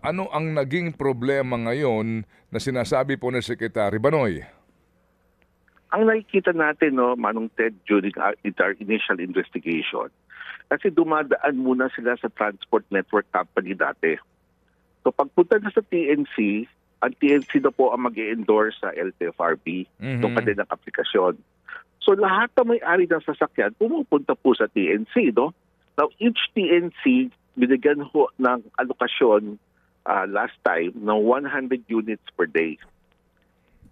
Ano ang naging problema ngayon na sinasabi po ni Secretary Banoy? Ang nakikita natin, no, Manong Ted, during our initial investigation, kasi dumadaan muna sila sa Transport Network Company dati. So pagpunta na sa TNC, ang TNC na po ang mag-endorse sa LTFRB ng kanilang aplikasyon. So lahat na may-ari ng sasakyan, pumupunta po sa TNC. No? Now, each TNC, binigyan ho ng alokasyon last time ng 100 units per day.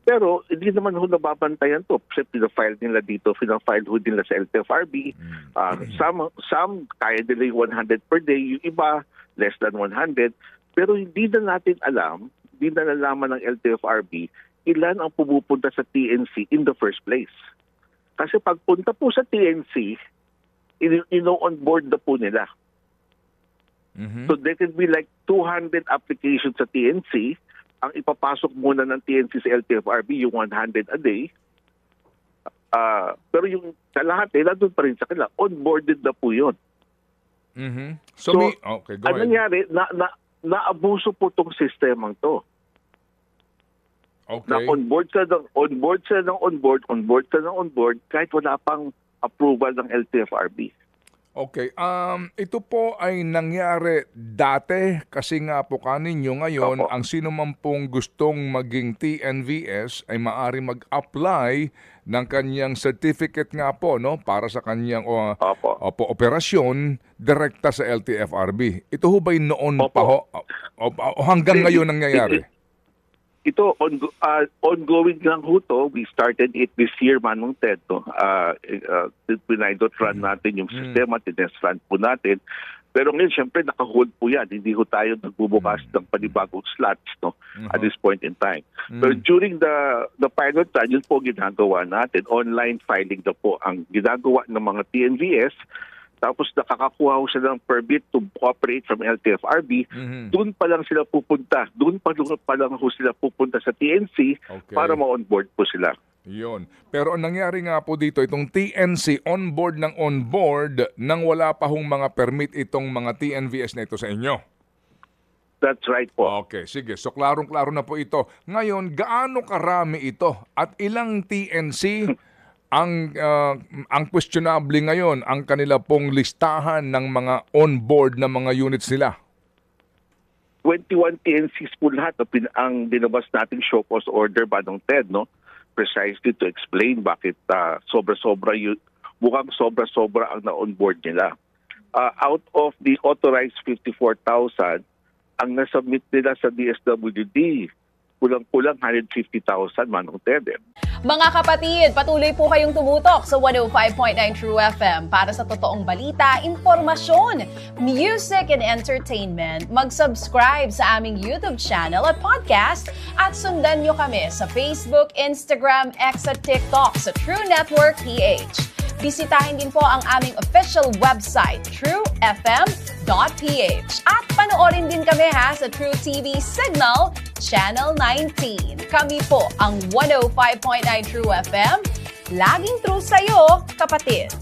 Pero hindi naman ho nababantayan to. Kasi pinafile nila dito, pinafile ho nila sa LTFRB. Some kaya nila yung 100 per day, yung iba less than 100. Pero hindi na natin alam, hindi na nalaman ng LTFRB ilan ang pumupunta sa TNC in the first place. Kasi pagpunta po sa TNC, ino-onboard na po nila. So there can be like 200 applications sa TNC. Ang ipapasok muna ng TNC sa LTFRB, yung 100 a day. Pero yung sa lahat, nandun pa rin sa kanila. Onboarded na po yun. So okay, go ahead. Ano nangyari? Naabuso po itong sistemang to. Okay. Na onboard sa onboard, kahit wala pang approval ng LTFRB. Okay. Ito po ay nangyari dati kasi nga po kaninyo ngayon, Opo. ang sino man pong gustong maging TNVS ay maaari mag-apply ng kanyang certificate nga po, no, para sa kanyang operasyon direkta sa LTFRB. Ito ho ba'y noon pa ho o hanggang ngayon nangyayari? Ito, ongoing lang ho to. We started it this year, Manong Ted. No? Pinindot run natin yung sistema, tinest run po natin. Pero ngayon, syempre, naka-hold po yan. Hindi ho tayo nagbubukas ng panibagong slots, no? At this point in time. Pero during the pilot run, yun po ginagawa natin. Online filing na po ang ginagawa ng mga TNVS. Tapos nakakakuha ho sila ng permit to cooperate from LTFRB, doon pa lang sila pupunta. Doon pa lang ho sila pupunta sa TNC para ma-onboard po sila. Yun. Pero ang nangyari nga po dito, itong TNC onboard nang wala pa hong mga permit itong mga TNVS na ito sa inyo. That's right po. Okay, sige. So klarong-klaro na po ito. Ngayon, gaano karami ito at ilang TNC ang questionable ngayon, ang kanila pong listahan ng mga on-board na mga units nila? 21 TNCs po lahat ang dinabas nating show cause order ba ng TED, no? Precisely to explain bakit mukhang sobra-sobra ang na-onboard nila. Out of the authorized 54,000, ang nasubmit nila sa DSWD, kulang-kulang 150,000, Manong Ted. Mga kapatid, patuloy po kayong tumutok sa 105.9 True FM para sa totoong balita, impormasyon, music and entertainment. Mag-subscribe sa aming YouTube channel at podcast at sundan nyo kami sa Facebook, Instagram, X at TikTok sa True Network PH. Bisitahin din po ang aming official website, truefm.ph. At panoorin din kami sa True TV Signal, Channel 19. Kami po ang 105.9 True FM. Laging true sa'yo, kapatid.